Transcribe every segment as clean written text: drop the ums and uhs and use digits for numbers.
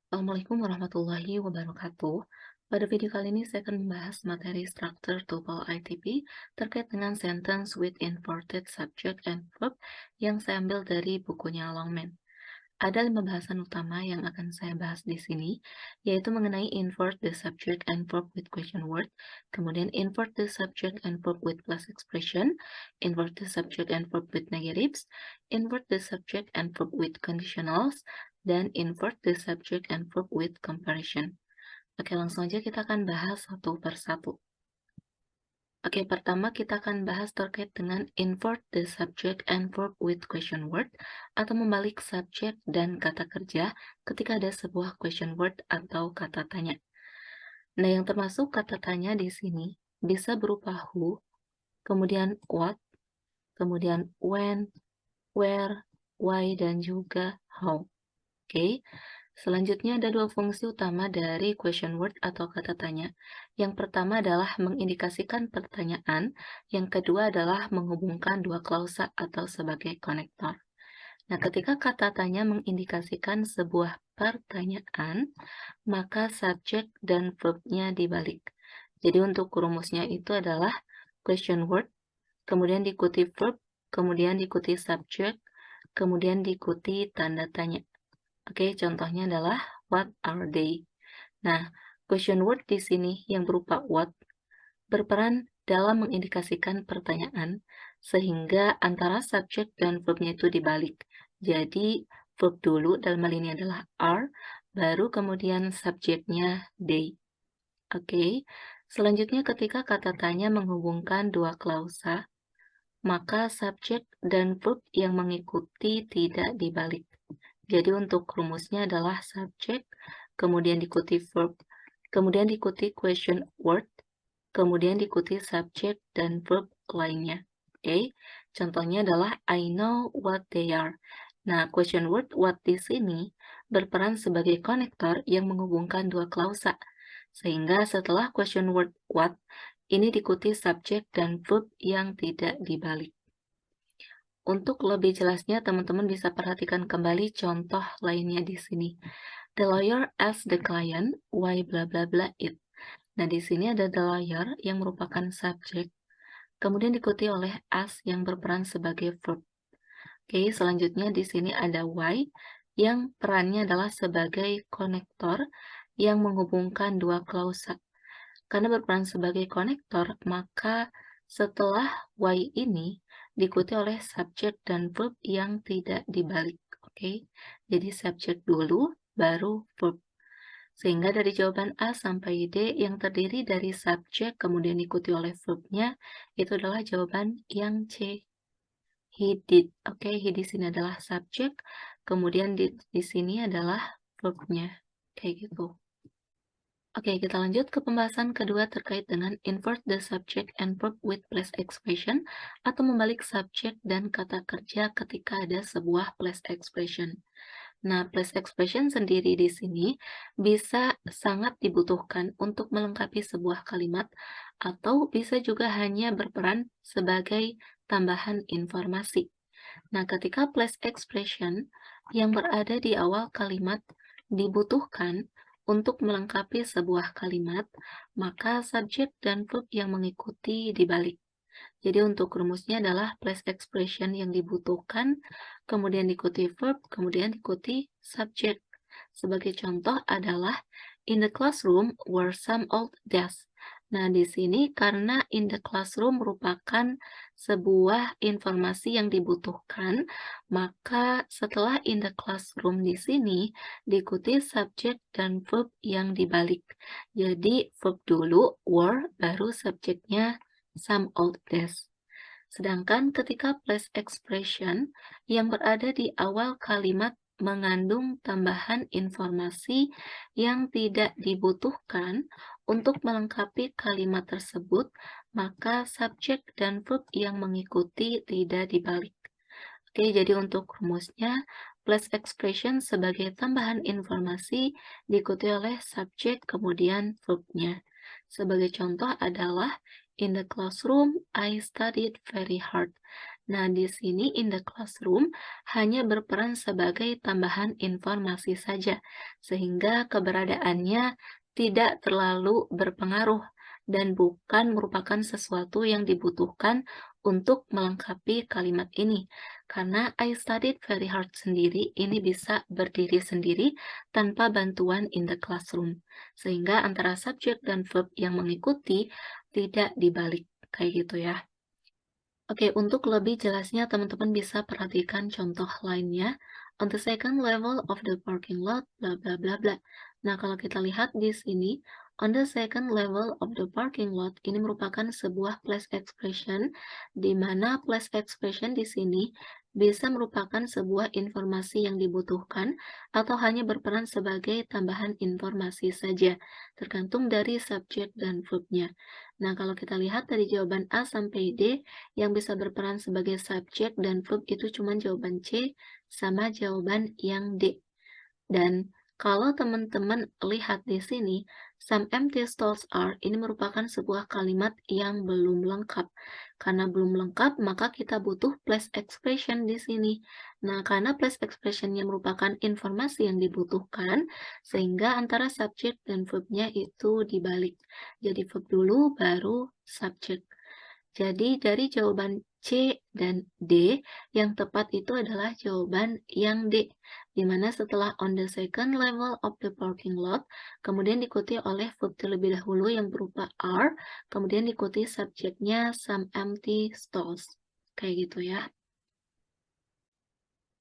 Assalamualaikum warahmatullahi wabarakatuh. Pada video kali ini saya akan membahas materi struktur tuple ITP terkait dengan sentence with inverted subject and verb yang saya ambil dari bukunya Longman. Ada 5 bahasan utama yang akan saya bahas di sini, yaitu mengenai invert the subject and verb with question word, kemudian invert the subject and verb with plus expression, invert the subject and verb with negatives, invert the subject and verb with conditionals, dan invert the subject and verb with comparison. Oke, langsung aja kita akan bahas satu persatu. Oke, pertama kita akan bahas terkait dengan invert the subject and verb with question word atau membalik subjek dan kata kerja ketika ada sebuah question word atau kata tanya. Nah, yang termasuk kata tanya di sini bisa berupa who, kemudian what, kemudian when, where, why, dan juga how. Oke. Selanjutnya ada dua fungsi utama dari question word atau kata tanya. Yang pertama adalah mengindikasikan pertanyaan, yang kedua adalah menghubungkan dua klausa atau sebagai konektor. Nah, ketika kata tanya mengindikasikan sebuah pertanyaan, maka subjek dan verb-nya dibalik. Jadi untuk rumusnya itu adalah question word, kemudian diikuti verb, kemudian diikuti subjek, kemudian diikuti tanda tanya. Oke, contohnya adalah what are they? Nah, question word di sini yang berupa what berperan dalam mengindikasikan pertanyaan sehingga antara subjek dan verb-nya itu dibalik. Jadi, verb dulu dalam hal ini adalah are, baru kemudian subjeknya they. Oke, selanjutnya ketika kata tanya menghubungkan dua klausa, maka subjek dan verb yang mengikuti tidak dibalik. Jadi untuk rumusnya adalah subjek, kemudian diikuti verb, kemudian diikuti question word, kemudian diikuti subjek dan verb lainnya. Oke, contohnya adalah I know what they are. Nah, question word what di sini berperan sebagai konektor yang menghubungkan dua klausa. Sehingga setelah question word what, ini diikuti subjek dan verb yang tidak dibalik. Untuk lebih jelasnya, teman-teman bisa perhatikan kembali contoh lainnya di sini. The lawyer asked the client why bla bla bla it. Nah, di sini ada the lawyer yang merupakan subjek, kemudian diikuti oleh ask yang berperan sebagai verb. Oke, selanjutnya di sini ada why yang perannya adalah sebagai konektor yang menghubungkan dua klausa. Karena berperan sebagai konektor, maka setelah why ini diikuti oleh subjek dan verb yang tidak dibalik. Oke, jadi subjek dulu, baru verb. Sehingga dari jawaban A sampai D yang terdiri dari subjek kemudian diikuti oleh verbnya, itu adalah jawaban yang C. He did. Oke, he di sini adalah subjek, kemudian di sini adalah verbnya. Kayak gitu. Oke, kita lanjut ke pembahasan kedua terkait dengan invert the subject and verb with place expression atau membalik subjek dan kata kerja ketika ada sebuah place expression. Nah, place expression sendiri di sini bisa sangat dibutuhkan untuk melengkapi sebuah kalimat atau bisa juga hanya berperan sebagai tambahan informasi. Nah, ketika place expression yang berada di awal kalimat dibutuhkan untuk melengkapi sebuah kalimat, maka subjek dan verb yang mengikuti dibalik. Jadi untuk rumusnya adalah place expression yang dibutuhkan, kemudian diikuti verb, kemudian diikuti subjek. Sebagai contoh adalah in the classroom were some old desks. Nah, di sini karena in the classroom merupakan sebuah informasi yang dibutuhkan, maka setelah in the classroom di sini diikuti subjek dan verb yang dibalik. Jadi verb dulu were, baru subjeknya some old desks. Sedangkan ketika place expression yang berada di awal kalimat mengandung tambahan informasi yang tidak dibutuhkan untuk melengkapi kalimat tersebut, maka subjek dan verb yang mengikuti tidak dibalik. Oke, jadi untuk rumusnya, place expression sebagai tambahan informasi diikuti oleh subjek kemudian verbnya. Sebagai contoh adalah in the classroom, I studied very hard. Nah, di sini in the classroom hanya berperan sebagai tambahan informasi saja, sehingga keberadaannya tidak terlalu berpengaruh dan bukan merupakan sesuatu yang dibutuhkan untuk melengkapi kalimat ini. Karena I studied very hard sendiri, ini bisa berdiri sendiri tanpa bantuan in the classroom. Sehingga antara subjek dan verb yang mengikuti tidak dibalik, kayak gitu ya. Oke, untuk lebih jelasnya teman-teman bisa perhatikan contoh lainnya. On the second level of the parking lot, bla bla bla bla. Nah, kalau kita lihat di sini, on the second level of the parking lot ini merupakan sebuah place expression, di mana place expression di sini bisa merupakan sebuah informasi yang dibutuhkan atau hanya berperan sebagai tambahan informasi saja, tergantung dari subjek dan verbnya. Nah, kalau kita lihat dari jawaban A sampai D, yang bisa berperan sebagai subjek dan verb itu cuma jawaban C sama jawaban yang D. Dan kalau teman-teman lihat di sini, some empty stalls are ini merupakan sebuah kalimat yang belum lengkap. Karena belum lengkap, maka kita butuh place expression di sini. Nah, karena place expression-nya merupakan informasi yang dibutuhkan, sehingga antara subjek dan verbnya itu dibalik. Jadi verb dulu, baru subjek. Jadi dari jawaban C dan D, yang tepat itu adalah jawaban yang D, di mana setelah on the second level of the parking lot, kemudian diikuti oleh verb terlebih dahulu yang berupa are, kemudian diikuti subjeknya some empty stalls. Kayak gitu ya.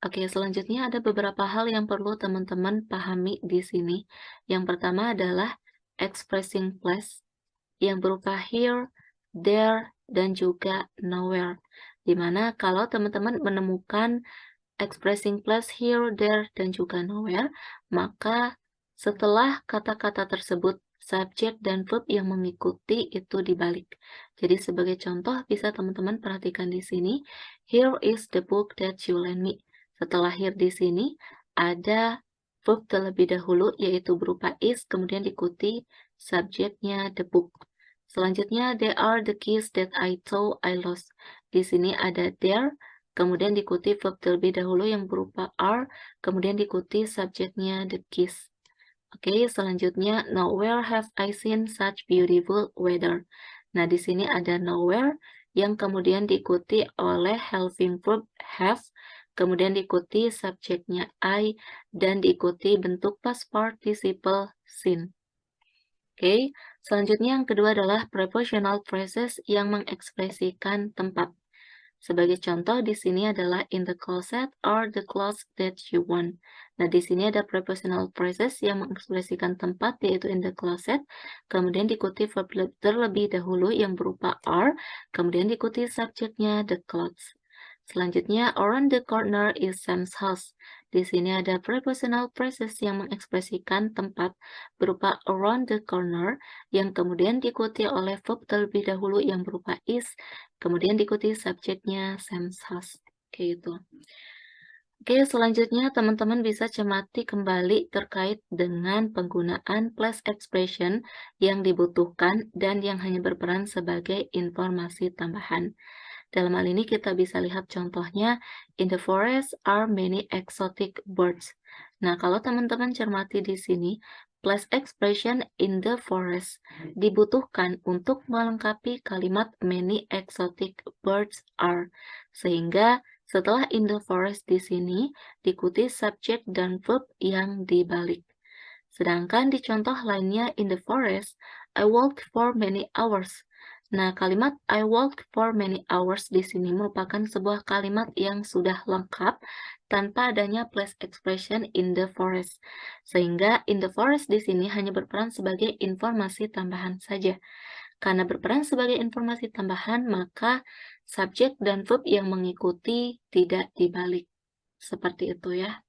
Oke, selanjutnya ada beberapa hal yang perlu teman-teman pahami di sini. Yang pertama adalah expressing place yang berupa here, there, dan juga nowhere. Dimana kalau teman-teman menemukan expressing place here, there, dan juga nowhere, maka setelah kata-kata tersebut, subjek dan verb yang mengikuti itu dibalik. Jadi sebagai contoh bisa teman-teman perhatikan di sini, here is the book that you lend me. Setelah here di sini ada verb terlebih dahulu yaitu berupa is, kemudian diikuti subjeknya the book. Selanjutnya, there are the keys that I thought I lost. Di sini ada there, kemudian diikuti verb terlebih dahulu yang berupa are, kemudian diikuti subjeknya the keys. Oke, selanjutnya, nowhere have I seen such beautiful weather. Nah, di sini ada nowhere yang kemudian diikuti oleh helping verb have, kemudian diikuti subjeknya I, dan diikuti bentuk past participle seen. Oke, selanjutnya yang kedua adalah prepositional phrases yang mengekspresikan tempat. Sebagai contoh di sini adalah in the closet or the clothes that you want. Nah, di sini ada prepositional phrases yang mengekspresikan tempat yaitu in the closet, kemudian diikuti verb terlebih dahulu yang berupa are, kemudian diikuti subjeknya the clothes. Selanjutnya, around the corner is Sam's house. Di sini ada prepositional phrases yang mengekspresikan tempat berupa around the corner yang kemudian diikuti oleh verb terlebih dahulu yang berupa is, kemudian diikuti subjeknya Sam's house. Kayak gitu. Oke, selanjutnya teman-teman bisa cermati kembali terkait dengan penggunaan place expression yang dibutuhkan dan yang hanya berperan sebagai informasi tambahan. Dalam hal ini kita bisa lihat contohnya, in the forest are many exotic birds. Nah, kalau teman-teman cermati di sini, place expression in the forest dibutuhkan untuk melengkapi kalimat many exotic birds are. Sehingga setelah in the forest di sini diikuti subjek dan verb yang dibalik. Sedangkan di contoh lainnya in the forest, I walked for many hours. Nah, kalimat I walked for many hours di sini merupakan sebuah kalimat yang sudah lengkap tanpa adanya place expression in the forest. Sehingga in the forest di sini hanya berperan sebagai informasi tambahan saja. Karena berperan sebagai informasi tambahan, maka subjek dan verb yang mengikuti tidak dibalik. Seperti itu ya.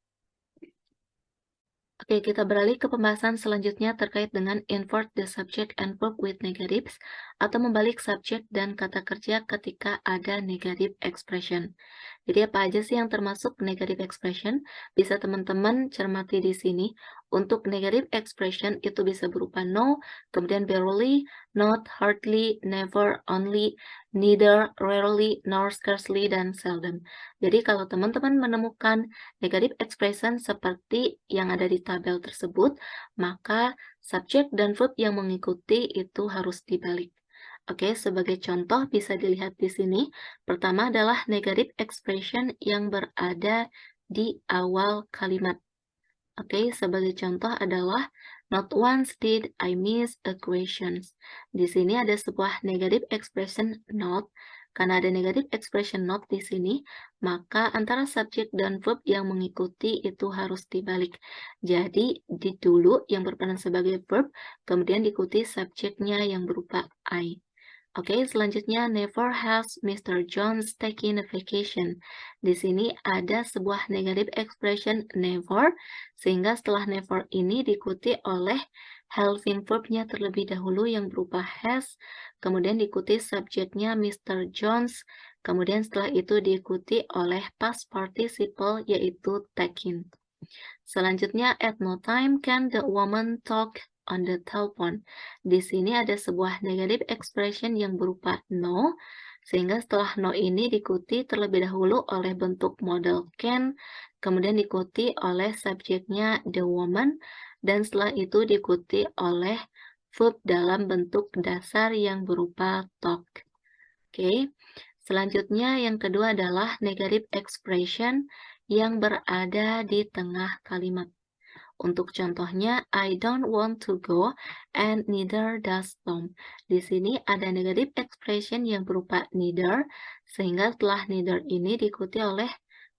Oke, kita beralih ke pembahasan selanjutnya terkait dengan invert the subject and verb with negatives atau membalik subjek dan kata kerja ketika ada negative expression. Jadi apa aja sih yang termasuk negative expression? Bisa teman-teman cermati di sini. Untuk negative expression itu bisa berupa no, kemudian barely, not, hardly, never, only, neither, rarely, nor scarcely, dan seldom. Jadi kalau teman-teman menemukan negative expression seperti yang ada di tabel tersebut, maka subjek dan verb yang mengikuti itu harus dibalik. Oke, sebagai contoh bisa dilihat di sini. Pertama adalah negative expression yang berada di awal kalimat. Oke, sebagai contoh adalah not once did I miss a question. Di sini ada sebuah negative expression not. Karena ada negative expression not di sini, maka antara subjek dan verb yang mengikuti itu harus dibalik. Jadi, di dulu yang berperan sebagai verb, kemudian diikuti subjeknya yang berupa I. Oke, selanjutnya never has Mr. Jones taken a vacation. Di sini ada sebuah negative expression never, sehingga setelah never ini diikuti oleh helping verb-nya terlebih dahulu yang berupa has, kemudian diikuti subjeknya Mr. Jones, kemudian setelah itu diikuti oleh past participle yaitu taken. Selanjutnya, at no time can the woman talk on the telephone. Di sini ada sebuah negative expression yang berupa no, sehingga setelah no ini diikuti terlebih dahulu oleh bentuk model can, kemudian diikuti oleh subjeknya the woman, dan setelah itu diikuti oleh verb dalam bentuk dasar yang berupa talk. Oke, selanjutnya yang kedua adalah negative expression yang berada di tengah kalimat. Untuk contohnya, I don't want to go and neither does Tom. Di sini ada negative expression yang berupa neither, sehingga setelah neither ini diikuti oleh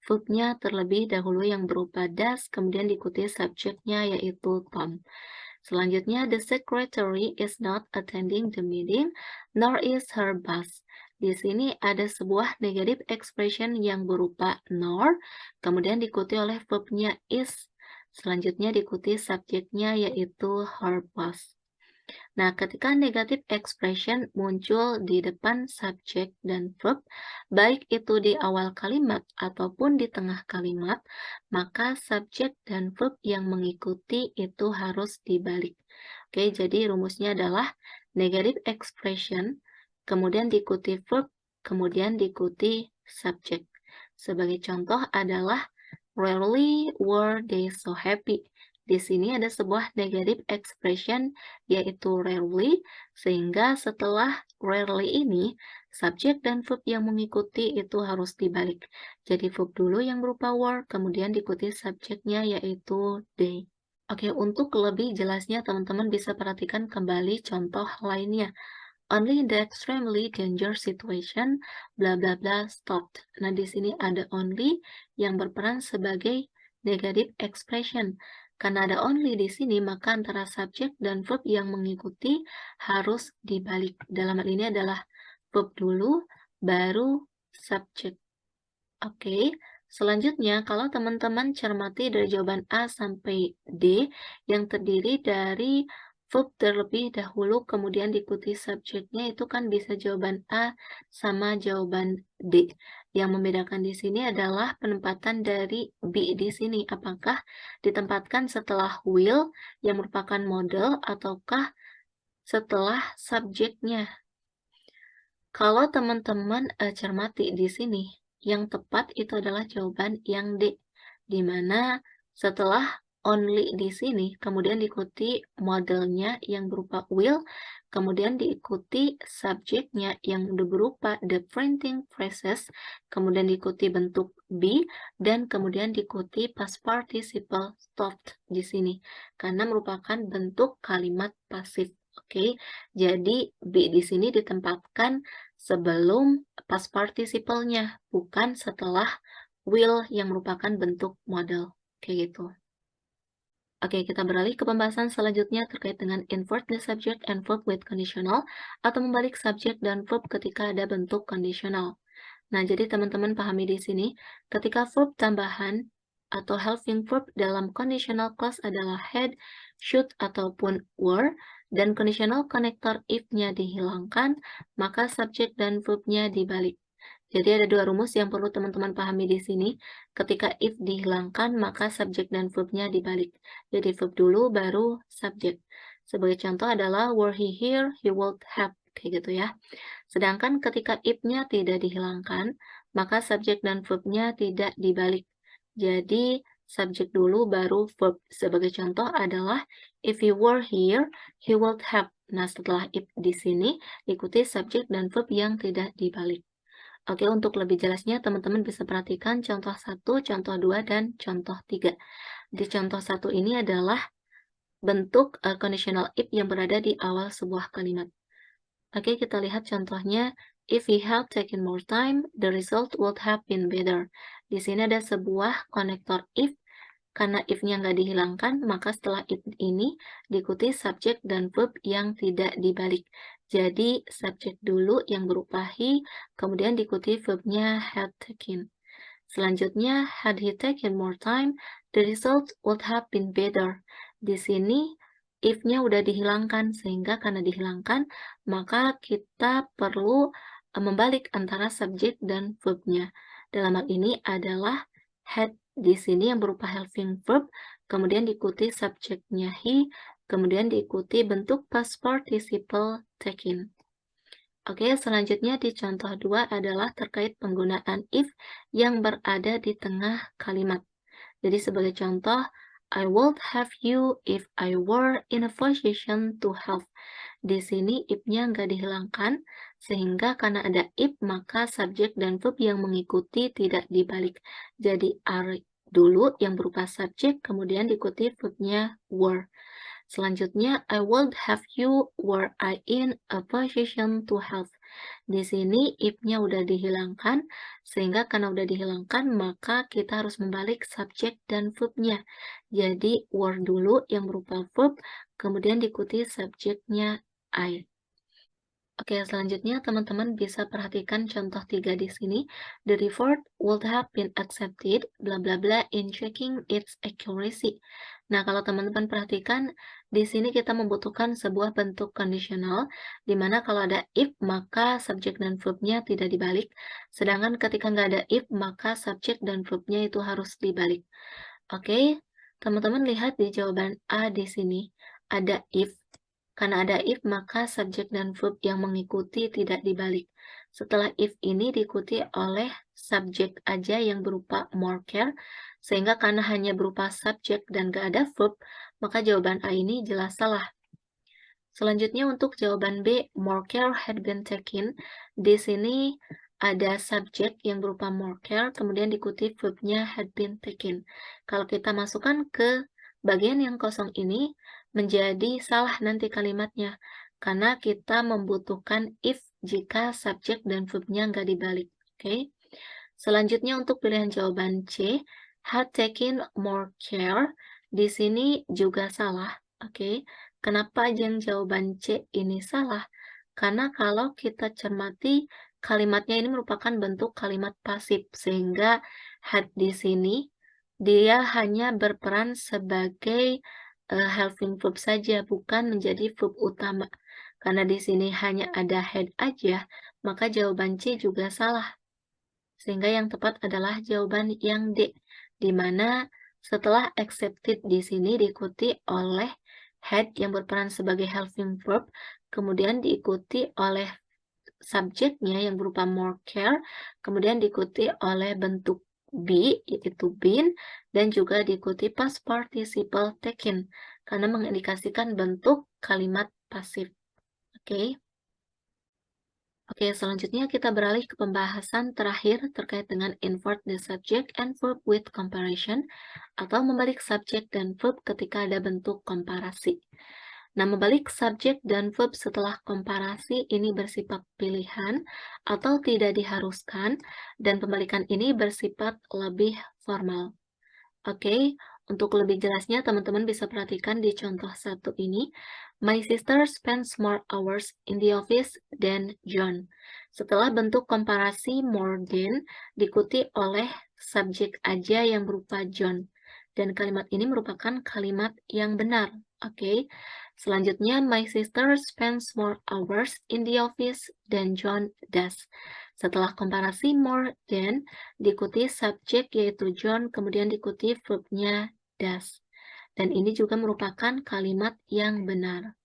verb-nya terlebih dahulu yang berupa does, kemudian diikuti subjeknya yaitu Tom. Selanjutnya, the secretary is not attending the meeting, nor is her boss. Di sini ada sebuah negative expression yang berupa nor, kemudian diikuti oleh verb-nya is. Selanjutnya diikuti subjeknya yaitu her boss. Nah, ketika negative expression muncul di depan subjek dan verb, baik itu di awal kalimat ataupun di tengah kalimat, maka subjek dan verb yang mengikuti itu harus dibalik. Oke, jadi rumusnya adalah negative expression, kemudian diikuti verb, kemudian diikuti subjek. Sebagai contoh adalah rarely were they so happy. Di sini ada sebuah negative expression yaitu rarely, sehingga setelah rarely ini, subjek dan verb yang mengikuti itu harus dibalik. Jadi verb dulu yang berupa were, kemudian diikuti subjeknya yaitu they. Oke, untuk lebih jelasnya teman-teman bisa perhatikan kembali contoh lainnya. Only the extremely dangerous situation, bla bla bla, stopped. Nah, di sini ada only yang berperan sebagai negative expression. Karena ada only di sini, maka antara subjek dan verb yang mengikuti harus dibalik. Dalam hal ini adalah verb dulu, baru subjek. Oke, selanjutnya kalau teman-teman cermati dari jawaban A sampai D yang terdiri dari verb terlebih dahulu kemudian diikuti subjeknya itu kan bisa jawaban A sama jawaban D. Yang membedakan di sini adalah penempatan dari B di sini. Apakah ditempatkan setelah will yang merupakan model ataukah setelah subjeknya? Kalau teman-teman cermati di sini, yang tepat itu adalah jawaban yang D, di mana setelah only di sini, kemudian diikuti modelnya yang berupa will, kemudian diikuti subjeknya yang berupa the printing process, kemudian diikuti bentuk be, dan kemudian diikuti past participle stopped di sini, karena merupakan bentuk kalimat pasif. Oke, jadi be di sini ditempatkan sebelum past participle-nya, bukan setelah will yang merupakan bentuk model. Kayak gitu. Oke, kita beralih ke pembahasan selanjutnya terkait dengan invert the subject and verb with conditional atau membalik subjek dan verb ketika ada bentuk conditional. Nah, jadi teman-teman pahami di sini, ketika verb tambahan atau helping verb dalam conditional clause adalah had, should, ataupun were, dan conditional connector if-nya dihilangkan, maka subjek dan verb-nya dibalik. Jadi ada dua rumus yang perlu teman-teman pahami di sini. Ketika if dihilangkan, maka subjek dan verb-nya dibalik. Jadi verb dulu, baru subjek. Sebagai contoh adalah were he here, he would have. Kayak gitu ya. Sedangkan ketika if-nya tidak dihilangkan, maka subjek dan verb-nya tidak dibalik. Jadi subjek dulu, baru verb. Sebagai contoh adalah if he were here, he would have. Nah, setelah if di sini, ikuti subjek dan verb yang tidak dibalik. Oke, untuk lebih jelasnya teman-teman bisa perhatikan contoh 1, contoh 2, dan contoh 3. Di contoh 1 ini adalah bentuk conditional if yang berada di awal sebuah kalimat. Oke, kita lihat contohnya. If he had taken more time, the result would have been better. Di sini ada sebuah konektor if. Karena if-nya nggak dihilangkan, maka setelah if ini diikuti subjek dan verb yang tidak dibalik. Jadi, subjek dulu yang berupa he, kemudian diikuti verb-nya had taken. Selanjutnya, had he taken more time, the result would have been better. Di sini, if-nya udah dihilangkan, sehingga karena dihilangkan, maka kita perlu membalik antara subjek dan verb-nya. Dalam hal ini adalah had di sini yang berupa helping verb, kemudian diikuti subjeknya he, kemudian diikuti bentuk past participle taken. Oke, selanjutnya di contoh 2 adalah terkait penggunaan if yang berada di tengah kalimat. Jadi sebagai contoh, I would have you if I were in a position to help. Di sini if-nya nggak dihilangkan, sehingga karena ada if, maka subjek dan verb yang mengikuti tidak dibalik. Jadi are dulu yang berupa subjek, kemudian diikuti verb-nya were. Selanjutnya, I would have you were I in a position to help. Di sini if-nya udah dihilangkan, sehingga karena udah dihilangkan, maka kita harus membalik subjek dan verb-nya. Jadi, were dulu yang berupa verb, kemudian diikuti subjeknya I. Oke, selanjutnya teman-teman bisa perhatikan contoh 3 di sini. The report would have been accepted, bla bla bla, in checking its accuracy. Nah, kalau teman-teman perhatikan, di sini kita membutuhkan sebuah bentuk kondisional, di mana kalau ada if, maka subjek dan verb-nya tidak dibalik. Sedangkan ketika nggak ada if, maka subjek dan verb-nya itu harus dibalik. Oke, teman-teman lihat di jawaban A di sini, ada if. Karena ada if, maka subjek dan verb yang mengikuti tidak dibalik. Setelah if ini diikuti oleh subjek aja yang berupa more care, sehingga karena hanya berupa subjek dan gak ada verb, maka jawaban A ini jelas salah. Selanjutnya untuk jawaban B, more care had been taken. Di sini ada subjek yang berupa more care, kemudian diikuti verb-nya had been taken. Kalau kita masukkan ke bagian yang kosong ini, menjadi salah nanti kalimatnya, karena kita membutuhkan if jika subjek dan verb-nya nggak dibalik. Oke. Selanjutnya untuk pilihan jawaban C, had taken more care, di sini juga salah. Oke. Kenapa yang jawaban C ini salah? Karena kalau kita cermati, kalimatnya ini merupakan bentuk kalimat pasif, sehingga had di sini dia hanya berperan sebagai helping verb saja, bukan menjadi verb utama. Karena di sini hanya ada had aja, maka jawaban C juga salah. Sehingga yang tepat adalah jawaban yang D, di mana setelah accepted di sini diikuti oleh had yang berperan sebagai helping verb, kemudian diikuti oleh subjeknya yang berupa more care, kemudian diikuti oleh bentuk be, yaitu been, dan juga diikuti past participle taken, karena mengindikasikan bentuk kalimat pasif. Oke. Oke, selanjutnya kita beralih ke pembahasan terakhir terkait dengan invert the subject and verb with comparison, atau membalik subjek dan verb ketika ada bentuk komparasi. Nah, membalik subjek dan verb setelah komparasi ini bersifat pilihan atau tidak diharuskan, dan pembalikan ini bersifat lebih formal. Oke, untuk lebih jelasnya teman-teman bisa perhatikan di contoh 1 ini. My sister spends more hours in the office than John. Setelah bentuk komparasi more than diikuti oleh subjek aja yang berupa John. Dan kalimat ini merupakan kalimat yang benar. Oke. Selanjutnya, my sister spends more hours in the office than John does. Setelah komparasi more than, diikuti subjek yaitu John, kemudian diikuti verbnya does. Dan ini juga merupakan kalimat yang benar.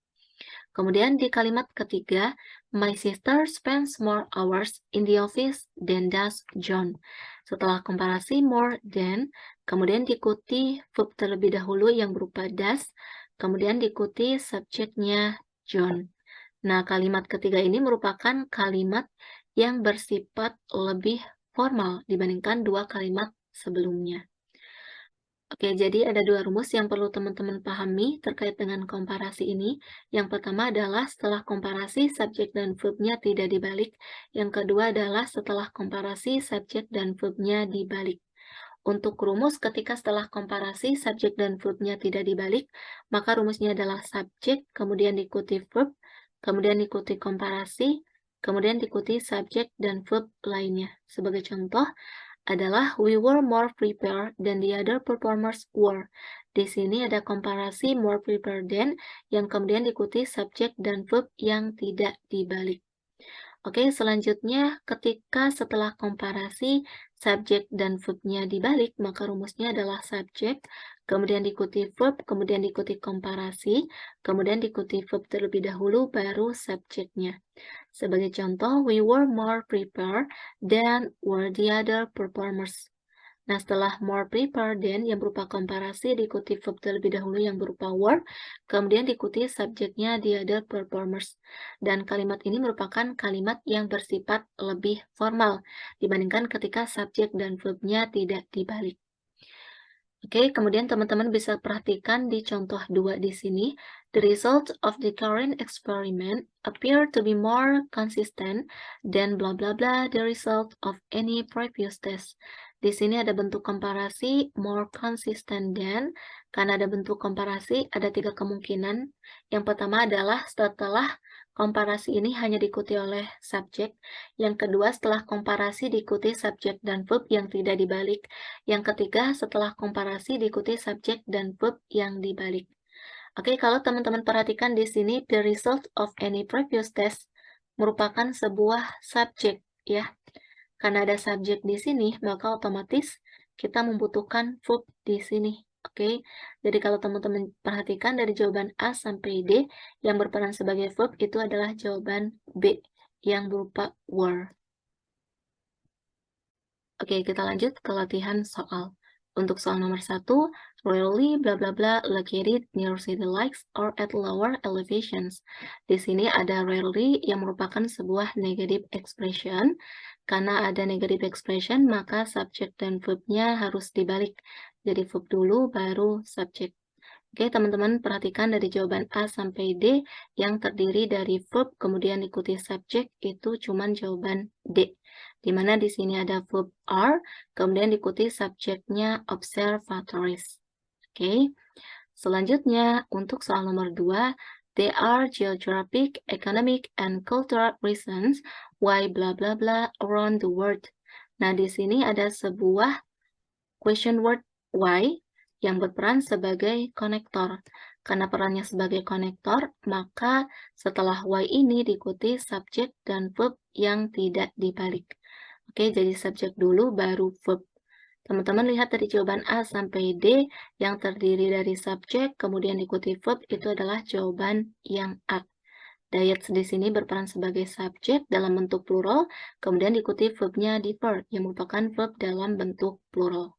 Kemudian di kalimat ketiga, my sister spends more hours in the office than does John. Setelah komparasi more than, kemudian diikuti verb terlebih dahulu yang berupa does, kemudian diikuti subjeknya John. Nah, kalimat ketiga ini merupakan kalimat yang bersifat lebih formal dibandingkan dua kalimat sebelumnya. Oke, jadi ada dua rumus yang perlu teman-teman pahami terkait dengan komparasi ini. Yang pertama adalah setelah komparasi subjek dan verbnya tidak dibalik. Yang kedua adalah setelah komparasi subjek dan verbnya dibalik. Untuk rumus ketika setelah komparasi subjek dan verbnya tidak dibalik, maka rumusnya adalah subjek, kemudian diikuti verb, kemudian diikuti komparasi, kemudian diikuti subjek dan verb lainnya. Sebagai contoh, adalah we were more prepared than the other performers were. Di sini ada komparasi more prepared than yang kemudian diikuti subjek dan verb yang tidak dibalik. Oke, selanjutnya ketika setelah komparasi subjek dan verbnya dibalik, maka rumusnya adalah subjek, kemudian diikuti verb, kemudian diikuti komparasi, kemudian diikuti verb terlebih dahulu, baru subjeknya. Sebagai contoh, we were more prepared than were the other performers. Nah, setelah more prepared than yang berupa komparasi diikuti verb terlebih dahulu yang berupa were, kemudian diikuti subjeknya the other performers. Dan kalimat ini merupakan kalimat yang bersifat lebih formal dibandingkan ketika subjek dan verbnya tidak dibalik. Oke, kemudian teman-teman bisa perhatikan di contoh 2 di sini. The results of the current experiment appear to be more consistent than blah blah blah the result of any previous test. Di sini ada bentuk komparasi more consistent than. Karena ada bentuk komparasi, ada 3 kemungkinan. Yang pertama adalah setelah komparasi ini hanya diikuti oleh subjek. Yang kedua, setelah komparasi diikuti subjek dan verb yang tidak dibalik. Yang ketiga, setelah komparasi diikuti subjek dan verb yang dibalik. Oke, kalau teman-teman perhatikan di sini, the result of any previous test merupakan sebuah subjek, ya. Karena ada subjek di sini, maka otomatis kita membutuhkan verb di sini. Oke, jadi kalau teman-teman perhatikan dari jawaban A sampai D, yang berperan sebagai verb itu adalah jawaban B, yang berupa were. Oke, kita lanjut ke latihan soal. Untuk soal nomor 1, rarely bla bla bla located near city lights or at lower elevations. Di sini ada rarely yang merupakan sebuah negative expression. Karena ada negative expression, maka subjek dan verbnya harus dibalik. Jadi verb dulu, baru subjek. Oke, teman-teman perhatikan dari jawaban A sampai D yang terdiri dari verb kemudian ikuti subjek itu cuman jawaban D. Di mana di sini ada verb are, kemudian diikuti subjeknya observatories. Oke. Selanjutnya, untuk soal nomor 2, there are geographic, economic, and cultural reasons why bla bla bla around the world. Nah, di sini ada sebuah question word why yang berperan sebagai konektor. Karena perannya sebagai konektor, maka setelah why ini diikuti subjek dan verb yang tidak dibalik. Oke, jadi subjek dulu baru verb. Teman-teman lihat dari jawaban A sampai D yang terdiri dari subjek kemudian diikuti verb itu adalah jawaban yang A. Diets di sini berperan sebagai subjek dalam bentuk plural, kemudian diikuti verbnya depart yang merupakan verb dalam bentuk plural.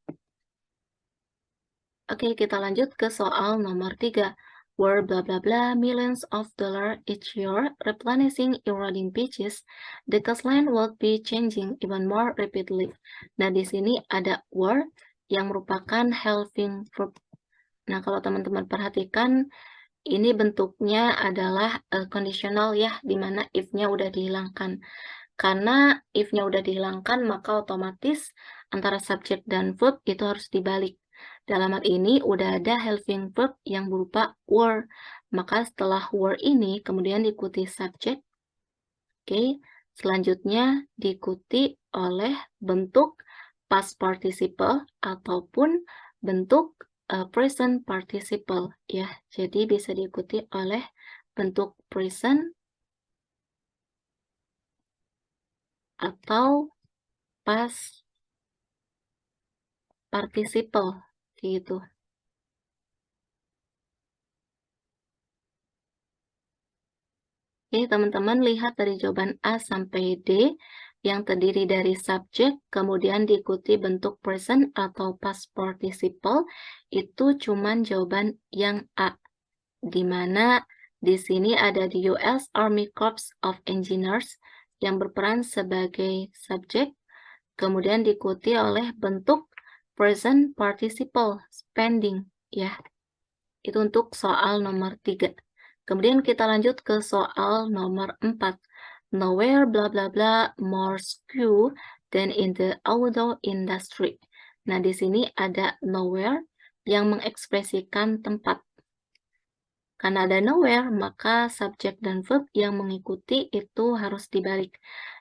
Oke, kita lanjut ke soal nomor 3. Were blah blah blah millions of dollars each year replenishing eroding beaches, the coastline would be changing even more rapidly. Nah, di sini ada were yang merupakan helping verb. Nah, kalau teman-teman perhatikan, ini bentuknya adalah conditional ya, di mana if-nya udah dihilangkan. Karena if-nya udah dihilangkan, maka otomatis antara subjek dan verb itu harus dibalik. Dalam hal ini udah ada helping verb yang berupa were. Maka setelah were ini kemudian diikuti subjek. Oke, selanjutnya diikuti oleh bentuk past participle ataupun bentuk present participle ya. Jadi bisa diikuti oleh bentuk present atau past participle gitu. Oke, teman-teman lihat dari jawaban A sampai D yang terdiri dari subjek, kemudian diikuti bentuk present atau past participle, itu cuman jawaban yang A, di mana di sini ada di US Army Corps of Engineers yang berperan sebagai subjek, kemudian diikuti oleh bentuk present participle, spending, ya. Itu untuk soal nomor 3. Kemudian kita lanjut ke soal nomor 4. Nowhere bla bla bla more skew than in the auto industry. Nah, di sini ada nowhere yang mengekspresikan tempat. Karena ada nowhere, maka subjek dan verb yang mengikuti itu harus dibalik.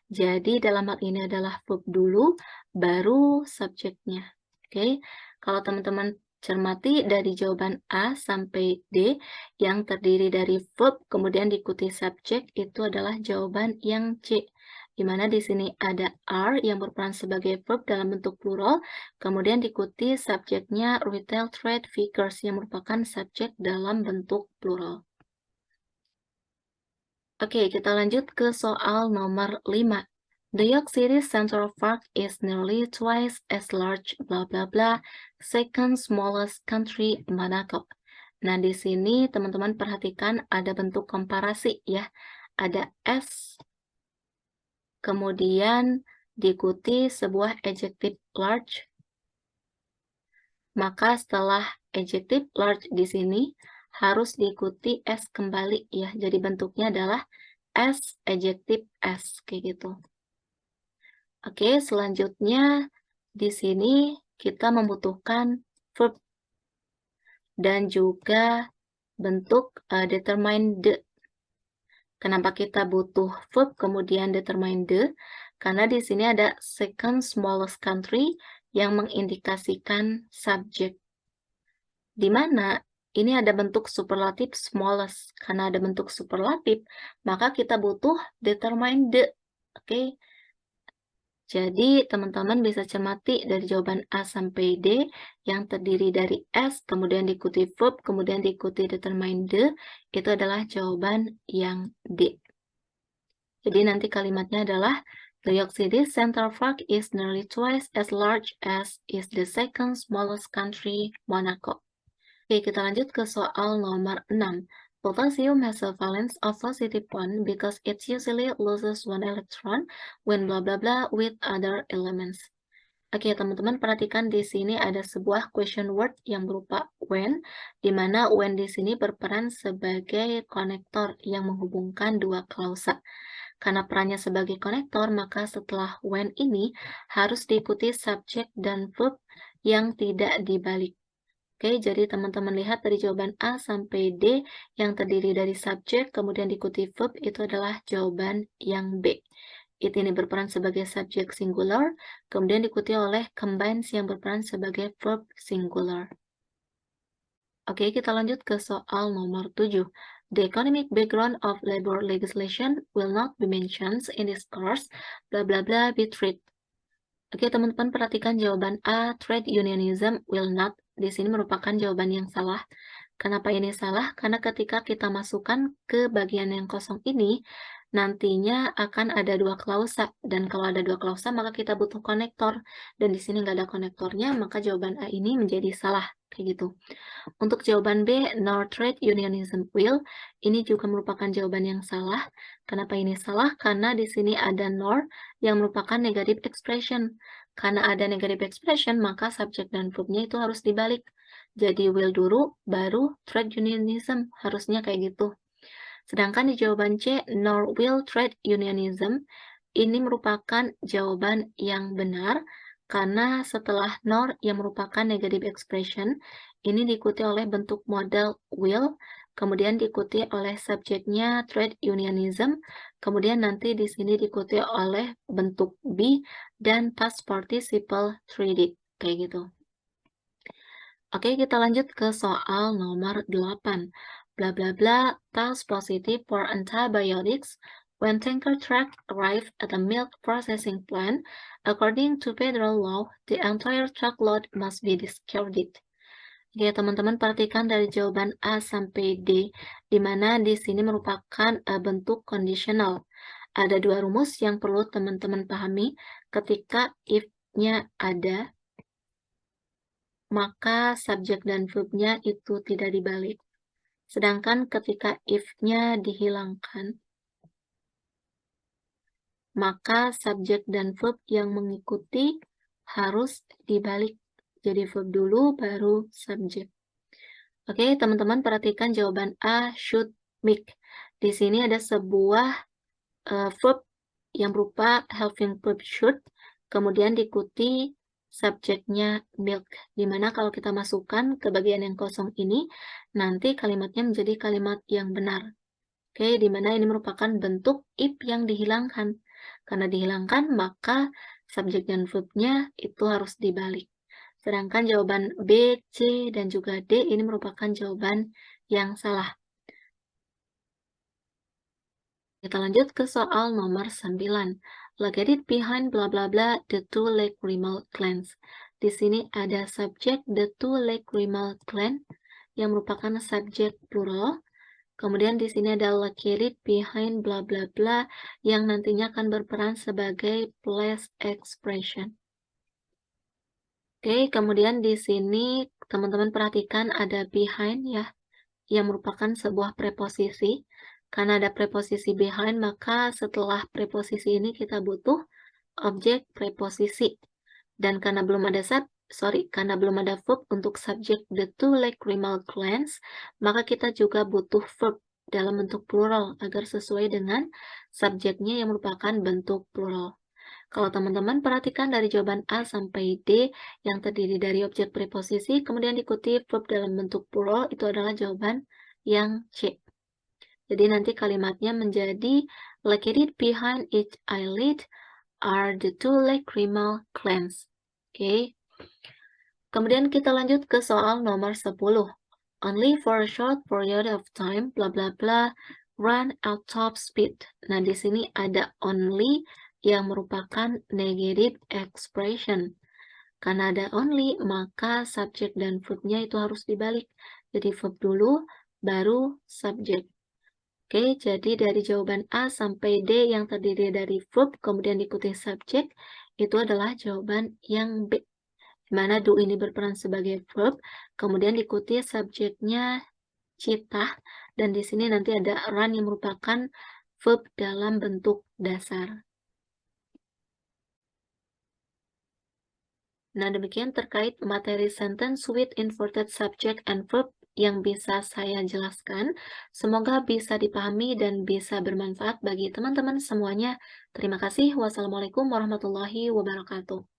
Jadi dalam hal ini adalah verb dulu, baru subjeknya. Oke, kalau teman-teman cermati dari jawaban A sampai D yang terdiri dari verb kemudian diikuti subjek itu adalah jawaban yang C. Di mana di sini ada are yang berperan sebagai verb dalam bentuk plural, kemudian diikuti subjeknya retail trade figures yang merupakan subjek dalam bentuk plural. Oke, kita lanjut ke soal nomor 5. The York City Central Park is nearly twice as large bla bla bla second smallest country Monaco. Nah, di sini teman-teman perhatikan ada bentuk komparasi ya. Ada S, kemudian diikuti sebuah adjective large. Maka setelah adjective large di sini harus diikuti S kembali ya. Jadi bentuknya adalah S adjective S kayak gitu. Oke, selanjutnya di sini kita membutuhkan verb dan juga bentuk determine the. Kenapa kita butuh verb kemudian determine the? Karena di sini ada second smallest country yang mengindikasikan subjek. Di mana ini ada bentuk superlatif smallest. Karena ada bentuk superlatif, maka kita butuh determine the. Oke. Jadi, teman-teman bisa cermati dari jawaban A sampai D yang terdiri dari S, kemudian diikuti verb, kemudian diikuti determine the, itu adalah jawaban yang D. Jadi nanti kalimatnya adalah The York City Central Park is nearly twice as large as is the second smallest country, Monaco. Oke, kita lanjut ke soal nomor 6. Potassium has a valence of positive 1 because it usually loses 1 electron when blah blah blah with other elements. Oke, teman-teman perhatikan di sini ada sebuah question word yang berupa when, di mana when di sini berperan sebagai konektor yang menghubungkan dua klausa. Karena perannya sebagai konektor, maka setelah when ini harus diikuti subjek dan verb yang tidak dibalik. Oke, jadi teman-teman lihat dari jawaban A sampai D yang terdiri dari subjek, kemudian diikuti verb, itu adalah jawaban yang B. It ini berperan sebagai subjek singular, kemudian diikuti oleh combines yang berperan sebagai verb singular. Oke, kita lanjut ke soal nomor 7. The economic background of labor legislation will not be mentioned in this course, bla bla bla be treated. Oke, teman-teman perhatikan jawaban A, trade unionism will not. Di sini merupakan jawaban yang salah. Kenapa ini salah? Karena ketika kita masukkan ke bagian yang kosong ini, nantinya akan ada dua klausa. Dan kalau ada dua klausa, maka kita butuh konektor. Dan di sini nggak ada konektornya, maka jawaban A ini menjadi salah. Kayak gitu. Untuk jawaban B, nor trade unionism will, ini juga merupakan jawaban yang salah. Kenapa ini salah? Karena di sini ada nor yang merupakan negative expression. Karena ada negative expression, maka subjek dan verbnya itu harus dibalik. Jadi will dulu, baru trade unionism. Harusnya kayak gitu. Sedangkan di jawaban C, nor will trade unionism, ini merupakan jawaban yang benar. Karena setelah nor yang merupakan negative expression, ini diikuti oleh bentuk modal will, kemudian diikuti oleh subjeknya trade unionism, kemudian nanti di sini diikuti oleh bentuk be dan past participle treated, kayak gitu. Oke, kita lanjut ke soal nomor 8. Bla bla bla, false positive for antibiotics When tanker truck arrived at a milk processing plant, according to federal law, the entire truckload must be discarded. Oke, teman-teman perhatikan dari jawaban A sampai D, di mana di sini merupakan bentuk kondisional. Ada dua rumus yang perlu teman-teman pahami. Ketika if-nya ada, maka subjek dan verb-nya itu tidak dibalik. Sedangkan ketika if-nya dihilangkan, maka subjek dan verb yang mengikuti harus dibalik. Jadi verb dulu, baru subjek. Oke, teman-teman perhatikan jawaban A, should make. Di sini ada sebuah verb yang berupa helping verb should, kemudian diikuti subjeknya milk. Dimana kalau kita masukkan ke bagian yang kosong ini, nanti kalimatnya menjadi kalimat yang benar. Oke, dimana ini merupakan bentuk if yang dihilangkan. Karena dihilangkan, maka subjek dan verb-nya itu harus dibalik. Sedangkan jawaban B, C, dan juga D ini merupakan jawaban yang salah. Kita lanjut ke soal nomor 9. Located behind bla bla bla the two lacrimal glands. Di sini ada subjek the two lacrimal gland yang merupakan subjek plural. Kemudian di sini ada located behind bla bla bla yang nantinya akan berperan sebagai place expression. Oke, kemudian di sini teman-teman perhatikan ada behind ya, yang merupakan sebuah preposisi. Karena ada preposisi behind, maka setelah preposisi ini kita butuh objek preposisi. Dan karena belum ada verb untuk subjek the two lacrimal glands, maka kita juga butuh verb dalam bentuk plural agar sesuai dengan subjeknya yang merupakan bentuk plural. Kalau teman-teman perhatikan dari jawaban A sampai D yang terdiri dari objek preposisi, kemudian diikuti verb dalam bentuk plural, itu adalah jawaban yang C. Jadi nanti kalimatnya menjadi located behind each eyelid are the two lacrimal glands. Oke. Kemudian kita lanjut ke soal nomor 10. Only for a short period of time, bla bla bla, run at top speed. Nah, di sini ada only yang merupakan negative expression. Karena ada only, maka subjek dan verb-nya itu harus dibalik. Jadi verb dulu, baru subjek. Oke, jadi dari jawaban A sampai D yang terdiri dari verb, kemudian diikuti subjek, itu adalah jawaban yang B. Di mana do ini berperan sebagai verb, kemudian diikuti subjeknya cita, dan di sini nanti ada run yang merupakan verb dalam bentuk dasar. Nah, demikian terkait materi sentence with inverted subject and verb yang bisa saya jelaskan. Semoga bisa dipahami dan bisa bermanfaat bagi teman-teman semuanya. Terima kasih. Wassalamualaikum warahmatullahi wabarakatuh.